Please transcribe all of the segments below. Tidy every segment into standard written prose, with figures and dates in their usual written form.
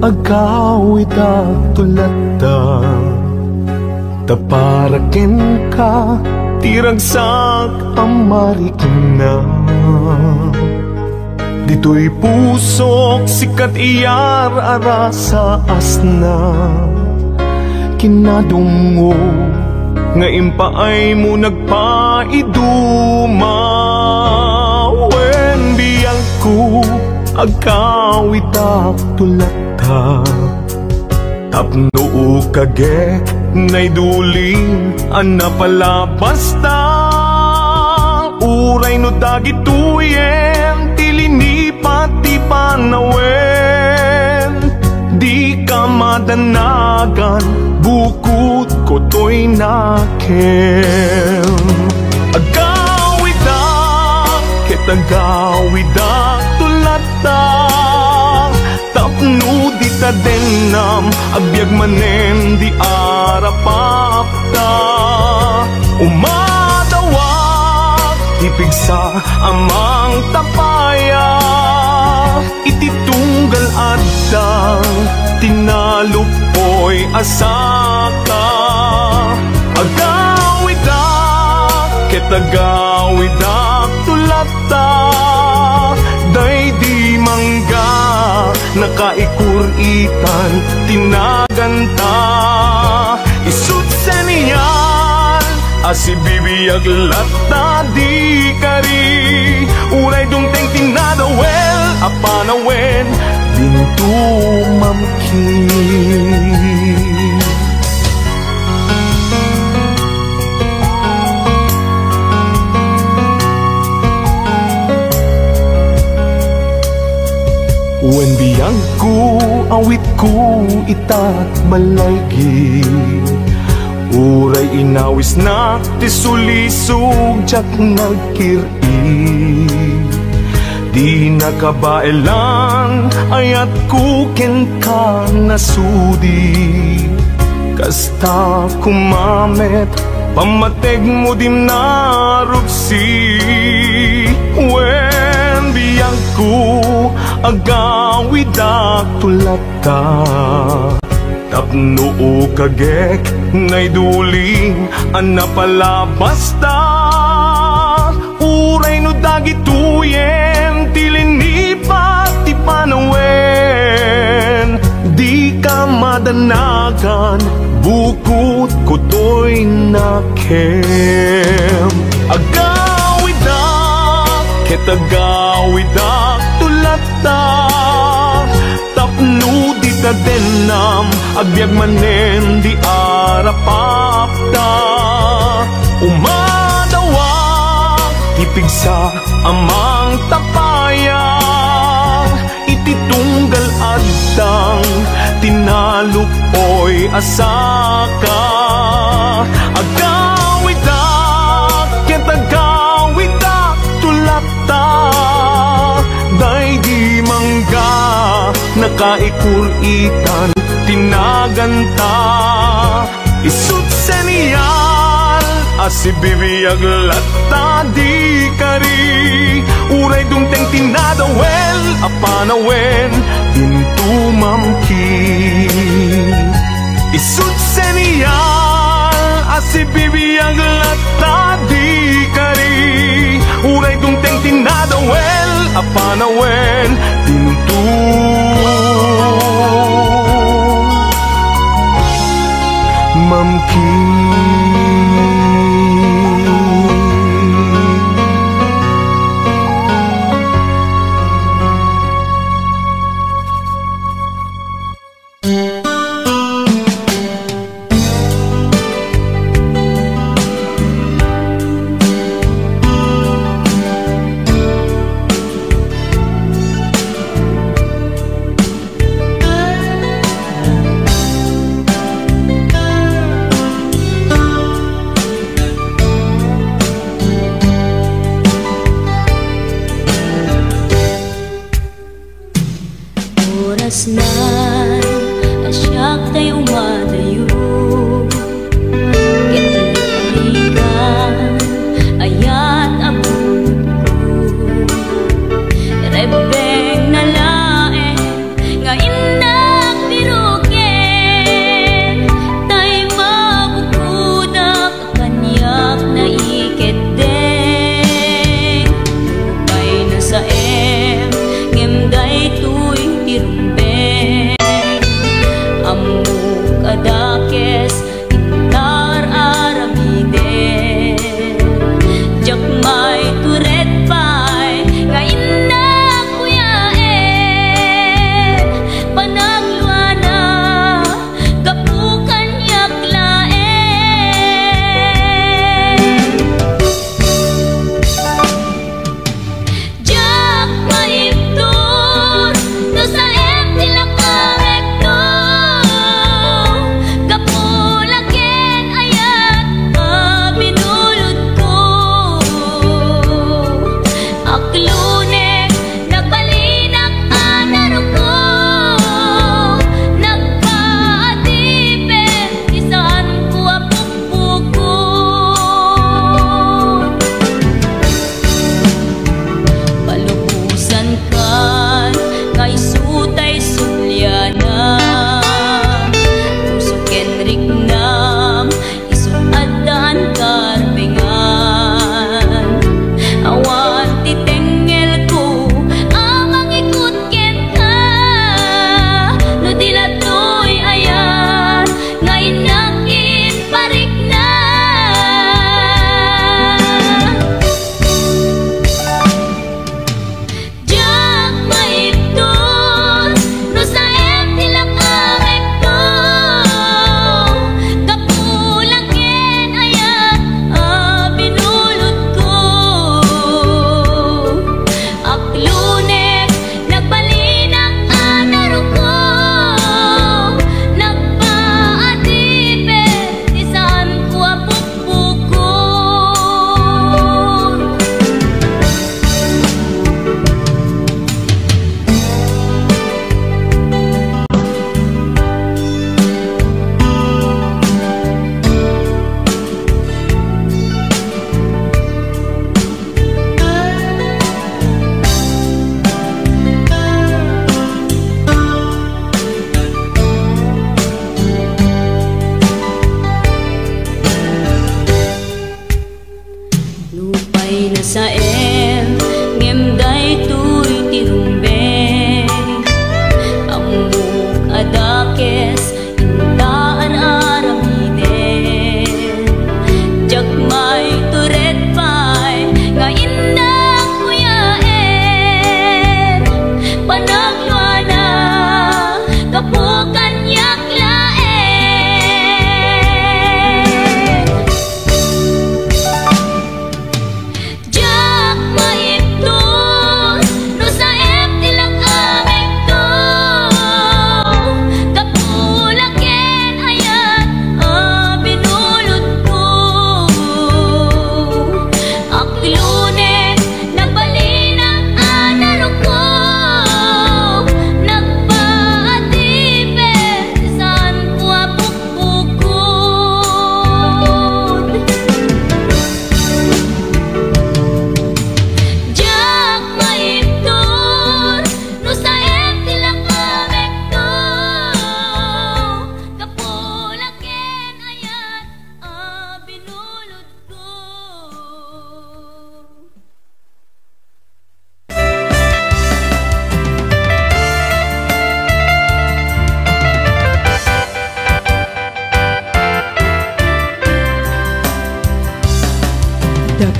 agawid at tulata, taparaken ka, tiragsak ang marikina. Dito'y pusok, sikat iyar ara sa asna. Kinadungo, nga impaay mo nagpaiduma. Wen biyang ko, agawid at tulata, tapno kage, nay duling, ana pala basta. Uray no dagituyen, tilini pati panawen. Di ka madanagan, bukod ko to'y nakem. Agawid kitagawid tulata, tapno di ta denam, abiyag manen di arapapta. Umadawak, ipigsa amang tapaya, ititunggal adang, tinalupoy asaka. Agawid kitagawid tulata, day di mangga, nakaikuritan, tinaganta. Isut sa niyan, asibibiyag lata di kari. Uray dumteng tinadawel, apanawen, bintu mamkin. Wen biyang ko, awit ko, itat malaygi. Uray inawis na, tisulisog, jak nagkiri. Di nakabaelan, ayat ko ken ka nasudi. Kasta kumamet, pamateg mo dim narupsi. Wen biyang ko, agawid at tulata, tapno kagek, nay duling, ana pala basta. Uray no dagituyen, tilini pati panawen. Di ka madanagan, bukod ko to'y nakem. Agawid kitagawid tulata, tapno di ta denam, agbyag manen di arapapta. Umadawak, ipigsa amang tapaya, ititunggal adang, tinalupoy asaka. Agawid kitagawid tulata, day di mangga, nakaikuritan, tinaganta. Isut sa niyal, asibibiyag lata di kari. Uray dumteng tinadawel, apanawen, bintu mamkin. Isut sa niyal, asibibiyag lata di kari. Uray dumteng tinadawel, apanawen, bintu mamkin.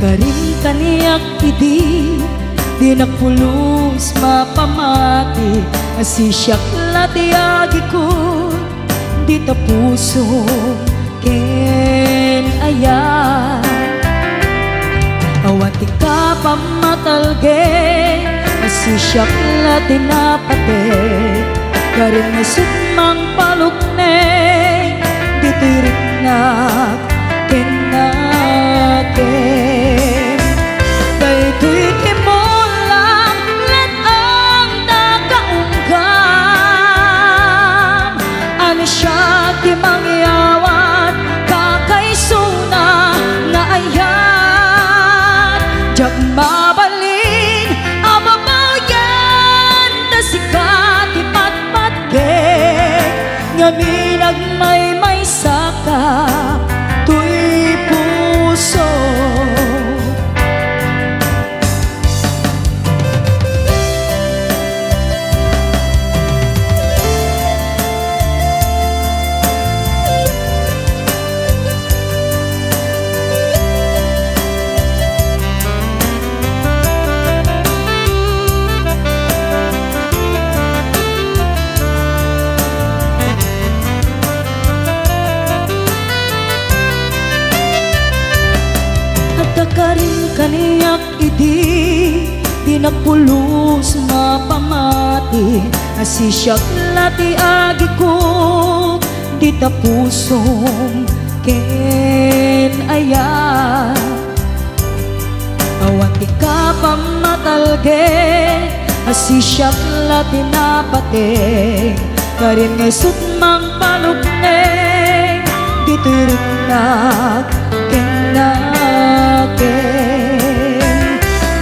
Karin kaniyak idi di nagpulos mapamati asisyak latiagi ko di tapuso ken ayan awati ka pamatalge asisyak latinapate karin nasut mang palukne di tirik na kenaken daytoy timulang let ang nakaunggam ano siya di mangyawat kakaisuna na ayan jak mabalin amabaw yan na sikat ipatpatge ngamin agmay saka tuy puso karin kaniyak idi di nagpulos mapamati asisyak latiagi ko di tapusong ken ayan awati ka pamatalge asisyak latinapate karin ngesut mang palukne di tiriknak kenaken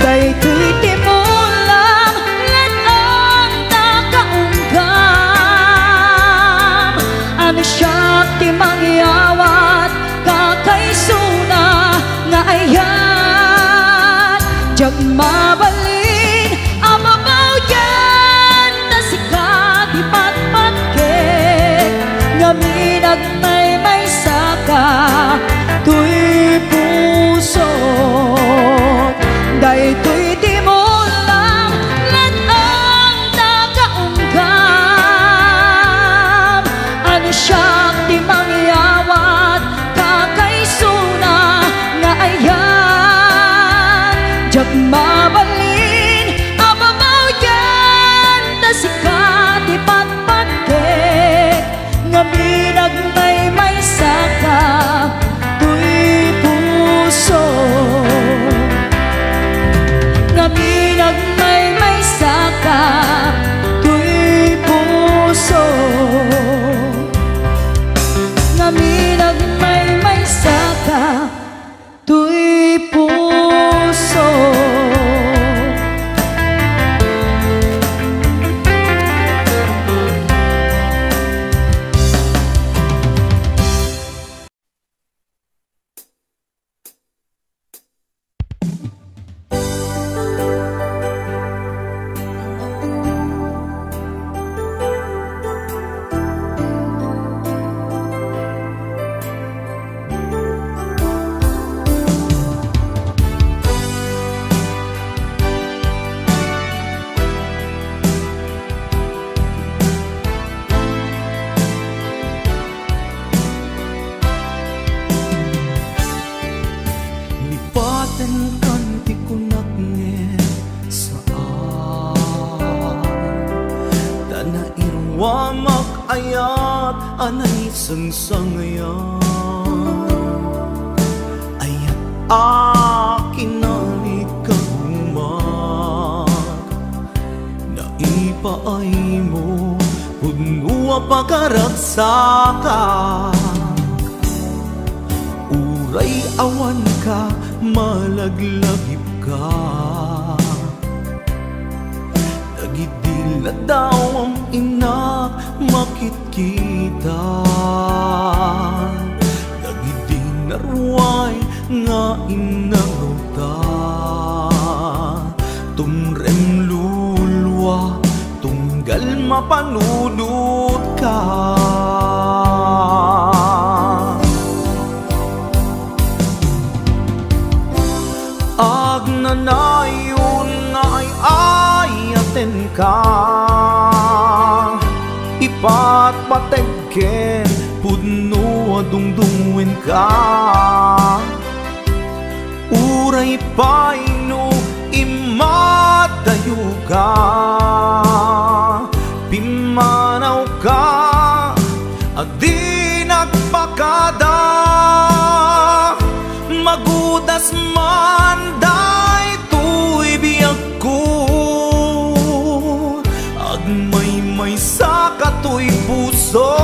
daytoy timulang let ang nakaunggam ano siya ti mangyawat kakaisuna nga ayan jak mabalin amabaw yan na sikat ipatpatke ngamin agmay saka tuy puso daytoy timulang let ang nakaunggam ano siya ti mangyawat kakaisuna nga ayan jak mabalin amabaw yan na sikat ipatpatke ngamin agmay saka ngaminag may saka tuy puso ngaminag may saka tuy puso ayat anay sangsangayan ayat akin nalit kagumat naipaay mo punua pagkaragsakan uray awan ka malaglagip ka nagidila daw ang ina makit kita nagidinarway nga inaruta tumrem lulwa tunggal mapanudot ka patekken pudno adungdungwen ka. Uray paino imadayo ka, pimanaw ka adi nagpakada. Magudas man daytoy biyag ko, agmay-may sa katoy puso.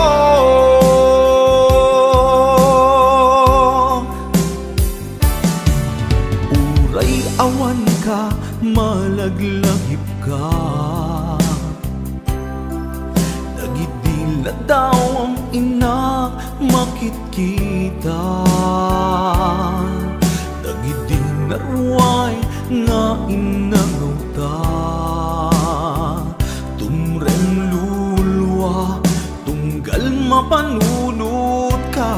Uray awan ka, malaglagip ka, nagidila daw ang ina makitkita. Nagidin naruay nga inagaw ta, tumrem lulwa tunggal mapanunot ka.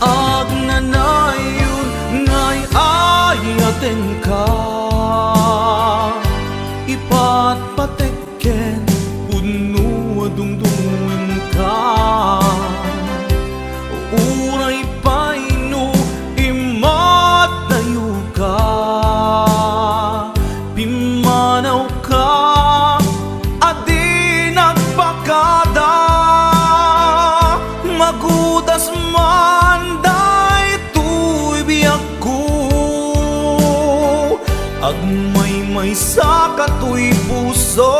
Agnanayon ngay ayaten ka, ipatpatekken pudno adungdungwen ka. Uray paino imadayo ka, pimanaw ka adi nagpakada. Magudas man daytoy biyag ko, agmay-may sa katoy puso.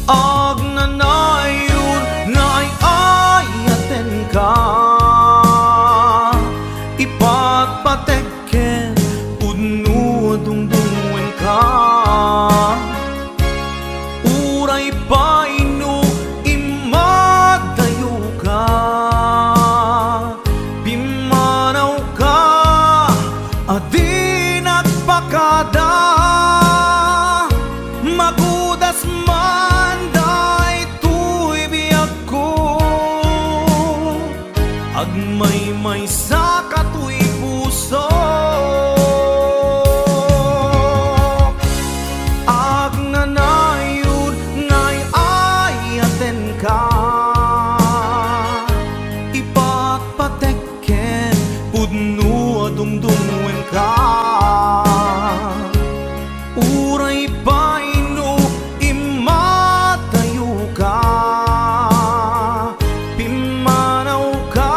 Agnanayon ngay ayaten ka, ipatpatekken pudno adungdungwen ka. Uray paino imadayo ka, pimanaw ka adi nagpakada. Magudas man daytoy biyag ko, agmay-may sa katoy puso. Agnanayon ngay ayaten ka, ipatpatekken pudno adungdungwen ka. Uray paino imadayo ka, pimanaw ka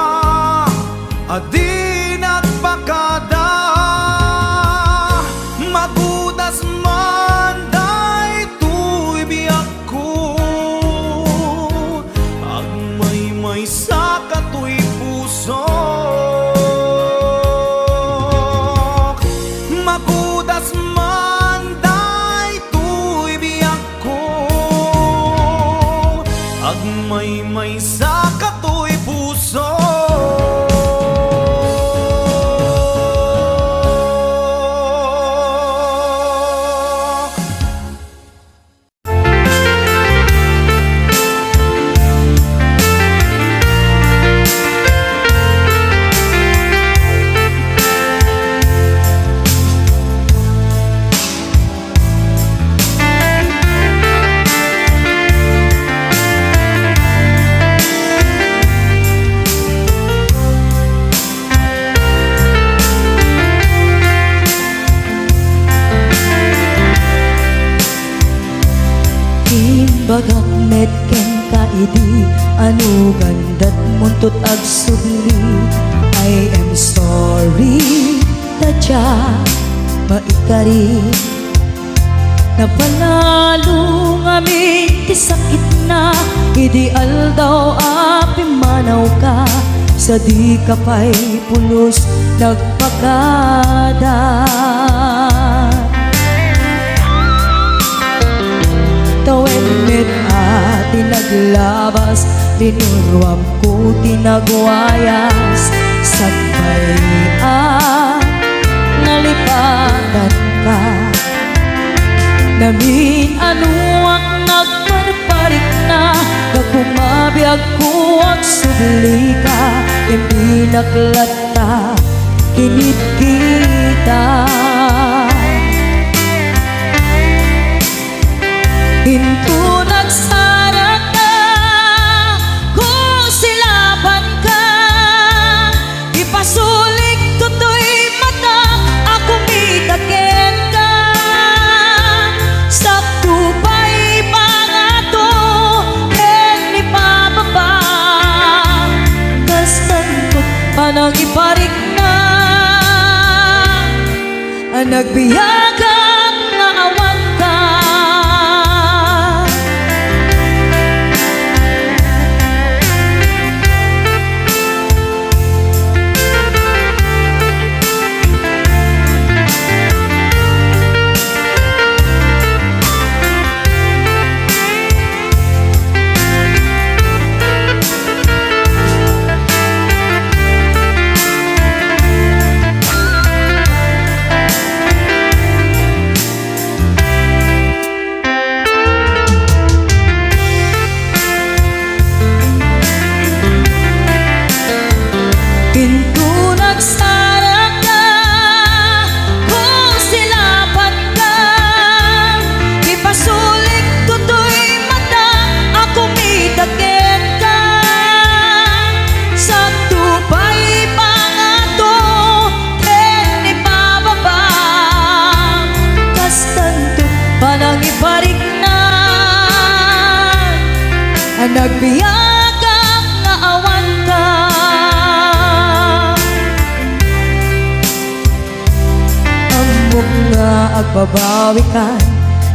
adi nagpakada. Magudas man daytoy biyag ko, agmay-may sa katoy puso. Magudas man daytoy biyag ko, agmay-may sa katoy puso. Bagak metken ka idi, ano gandat muntot agsubli. I am sorry, tadya maikari. Napanalo ngami ti sakit na, ideal daw apimanaw ka. sa di ka pa'y pulos nagpakada. Tawenit at tinaglabas, tinuruam ko tinagwayas, sagbayan nalipatan ka. Namin ano ang nagparparik na, nagkumabiyag ko ang subli ka, hindi naklata, kinit kita. Hinto nagsarat na, kung silaban ka, ipasulik tutoy mata, ako mitakin ka. Sakto pa'y pangato, ken ipababa, kastantot panang iparik na, ang nagbiyagang nga awan ka. Pinto nagsarat na, kung silaban ka, ipasulik tutoy mata, ako mitakin ka. Sakto pa'y pangato, ken ipababa, kastanto panang iparik na, ang nagbiyagang nga awan ka. Nga agbabawi ka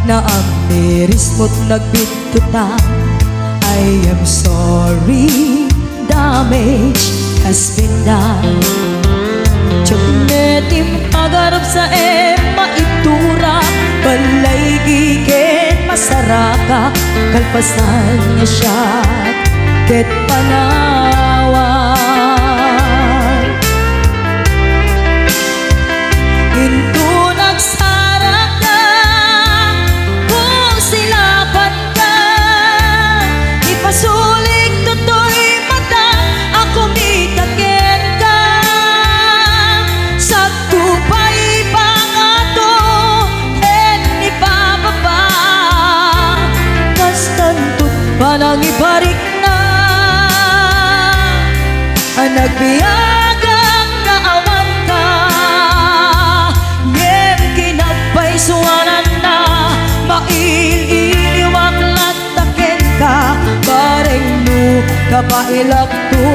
na ang miris mo't nagbitutan. I am sorry, damage has been done. Tiyagnetim pagarap sa maitura, balay gigit masaraka, kalpasan niya siya ket panawan. Hinto nagsarat na, kung silaban ka, ipasulik tutoy mata, ako mitakin ka. Sakto pa'y pangato, ken ipababa, kastantot panang ibarik na, ang nagbiyagang nga awan ka. Suwanan na, maililiwag latakin ka, bareng mo kapailak to,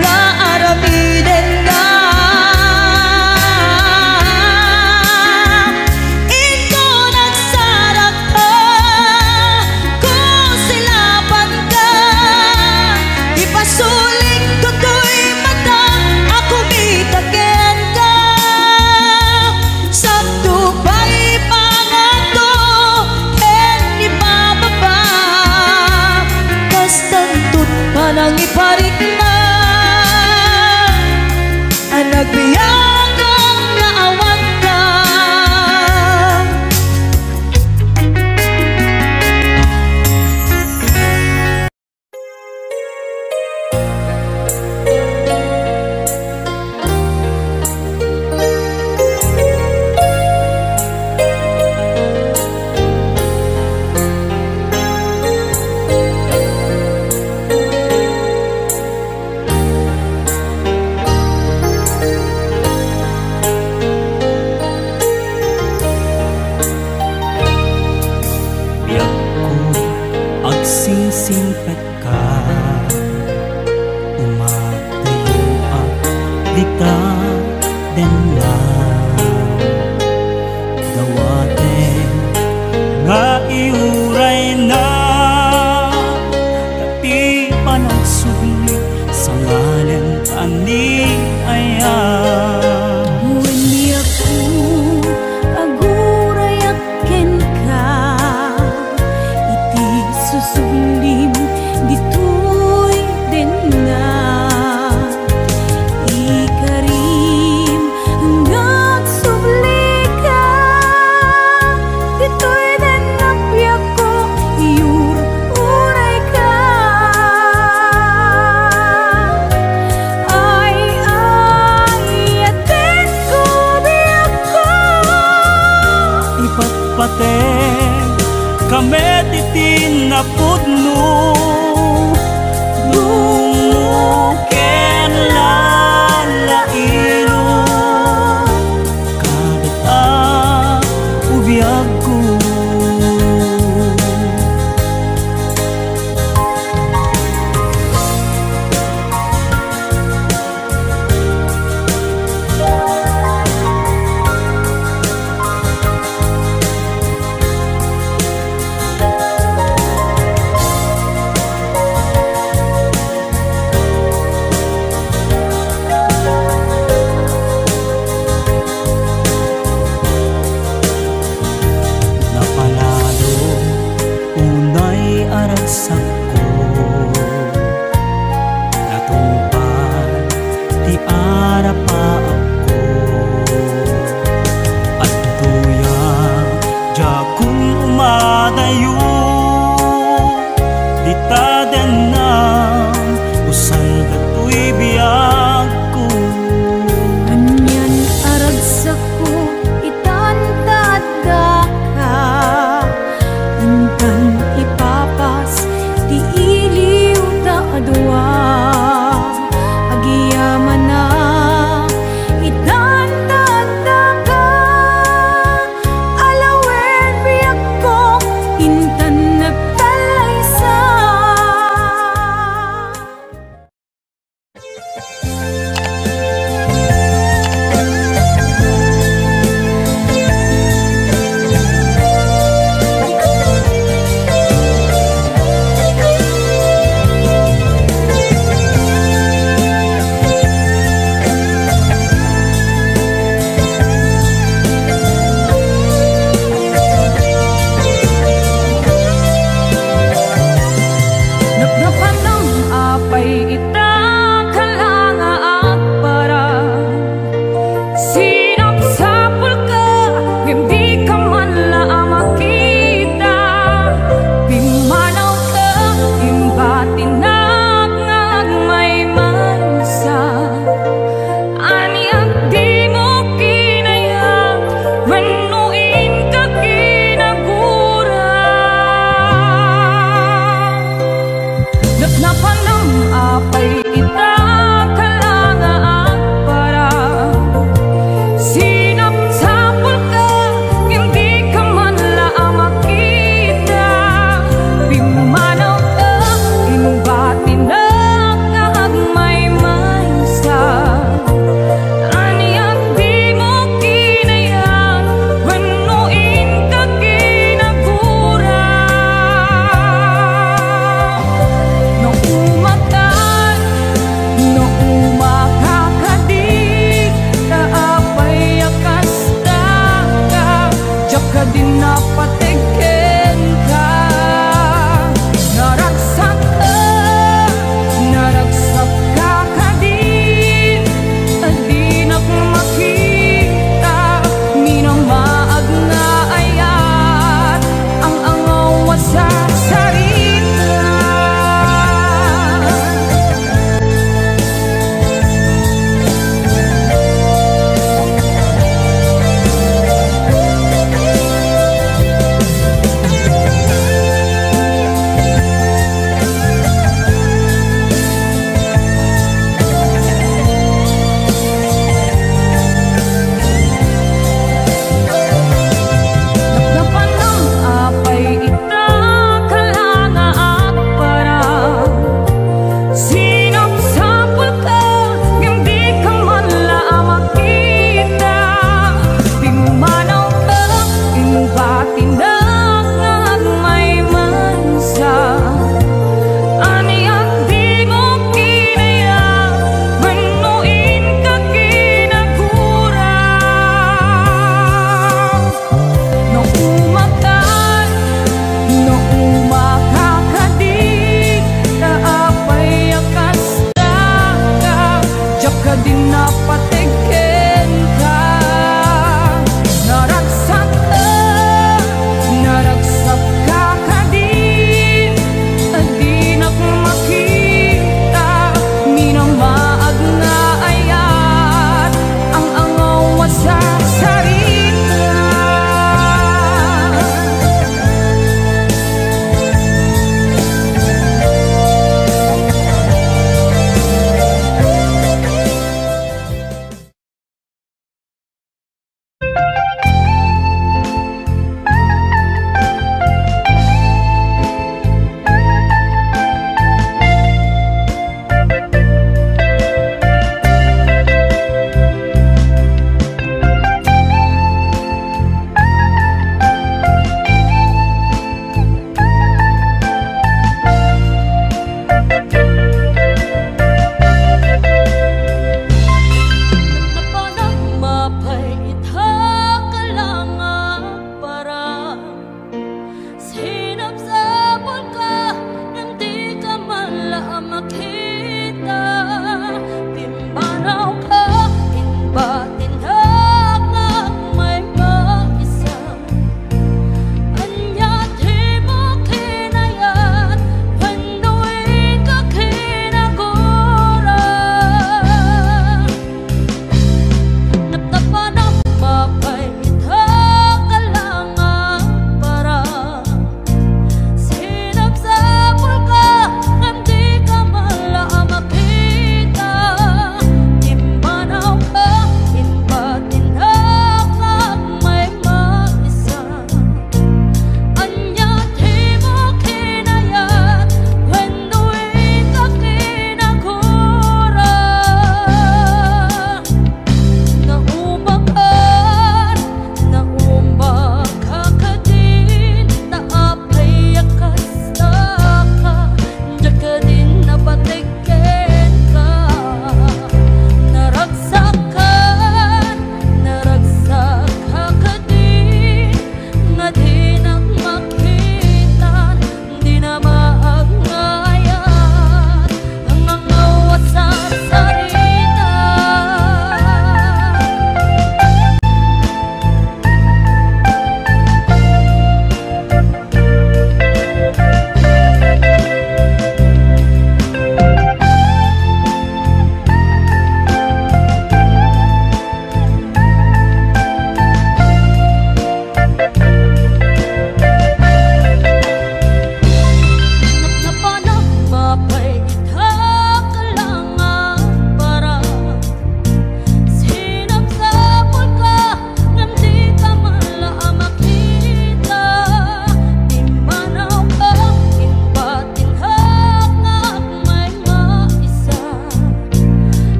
nga aramiden ka. Ito nagsarat ka, kung silaban ka, ipasulik tutoy mata, ako mitakin ka. Sakto pa'y pangato, ken ipababa, kastantot panang iparik na, ang nagbiyagang nga awan ka. Singkat ka, umatayo at di ka danlaw. Dawaten nga iuray na, katipan ang subli sa ngalan ang Kame titin na pudno